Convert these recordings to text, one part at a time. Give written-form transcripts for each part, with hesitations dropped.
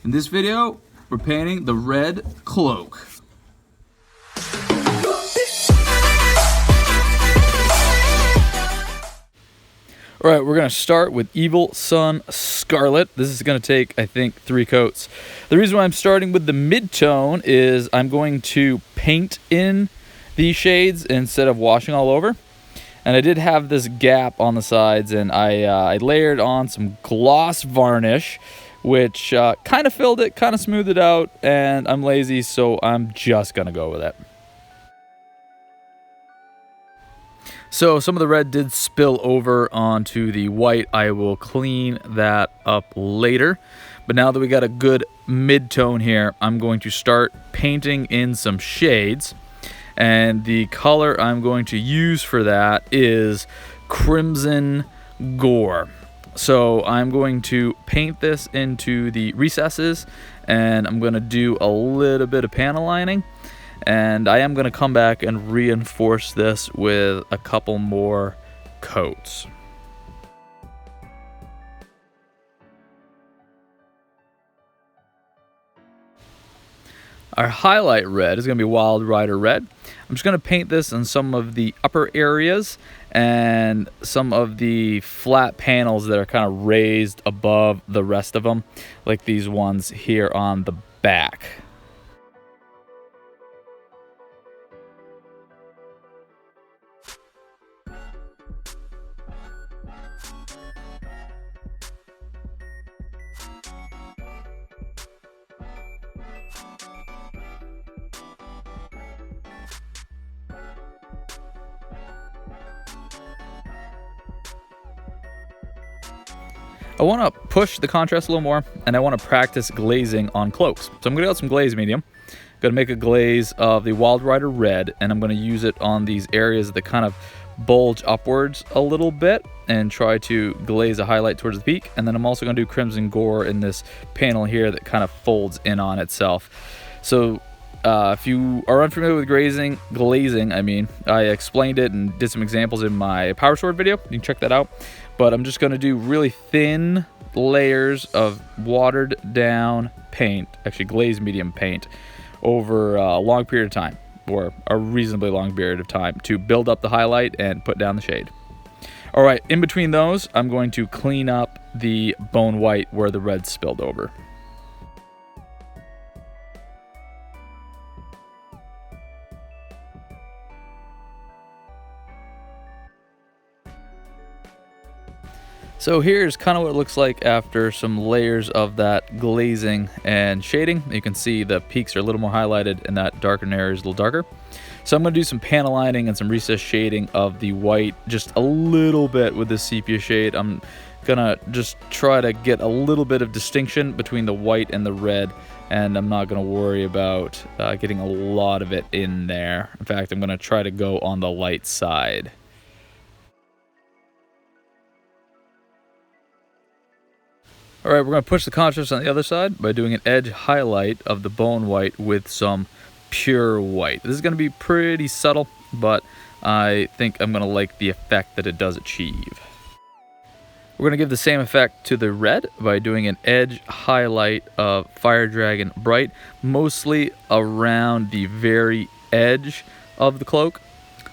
In this video, we're painting the red cloak. Alright, we're going to start with Evil Son Scarlet. This is going to take, I think, 3 coats. The reason why I'm starting with the mid-tone is I'm going to paint in these shades instead of washing all over. And I did have this gap on the sides, and I layered on some gloss varnish, which kind of filled it, kind of smoothed it out, and I'm lazy, so I'm just going to go with it. So some of the red did spill over onto the white. I will clean that up later. But now that we got a good mid-tone here, I'm going to start painting in some shades. And the color I'm going to use for that is Crimson Gore. So I'm going to paint this into the recesses, and I'm going to do a little bit of panel lining. And I am going to come back and reinforce this with a couple more coats. Our highlight red is going to be Wild Rider Red. I'm just going to paint this on some of the upper areas and some of the flat panels that are kind of raised above the rest of them, like these ones here on the back. I want to push the contrast a little more, and I want to practice glazing on cloaks. So I'm going to get some glaze medium. I'm going to make a glaze of the Wild Rider Red, and I'm going to use it on these areas that kind of bulge upwards a little bit and try to glaze a highlight towards the peak. And then I'm also going to do Crimson Gore in this panel here that kind of folds in on itself. So if you are unfamiliar with glazing, I explained it and did some examples in my Power Sword video. You can check that out. But I'm just going to do really thin layers of watered down paint, actually glazed medium paint, over a long period of time, or a reasonably long period of time, to build up the highlight and put down the shade. All right, in between those, I'm going to clean up the bone white where the red spilled over. So here's kind of what it looks like after some layers of that glazing and shading. You can see the peaks are a little more highlighted and that darker area is a little darker. So I'm going to do some panel lining and some recess shading of the white just a little bit with this sepia shade. I'm going to just try to get a little bit of distinction between the white and the red, and I'm not going to worry about getting a lot of it in there. In fact, I'm going to try to go on the light side. Alright, we're going to push the contrast on the other side by doing an edge highlight of the bone white with some pure white. This is going to be pretty subtle, but I think I'm going to like the effect that it does achieve. We're going to give the same effect to the red by doing an edge highlight of Fire Dragon Bright, mostly around the very edge of the cloak,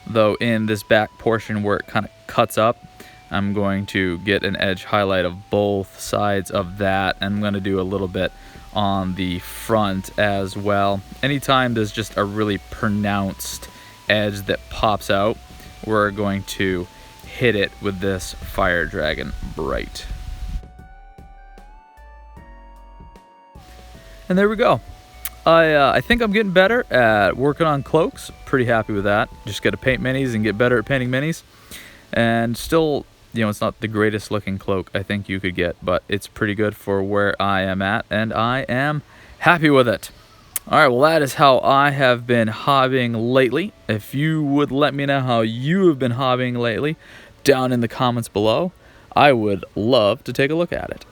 though in this back portion where it kind of cuts up, I'm going to get an edge highlight of both sides of that, and I'm going to do a little bit on the front as well. Anytime there's just a really pronounced edge that pops out, we're going to hit it with this Fire Dragon Bright. And there we go. I think I'm getting better at working on cloaks. Pretty happy with that. Just got to paint minis and get better at painting minis. And still, it's not the greatest looking cloak I think you could get, but it's pretty good for where I am at, and I am happy with it. All right, well, that is how I have been hobbying lately. If you would let me know how you have been hobbying lately down in the comments below, I would love to take a look at it.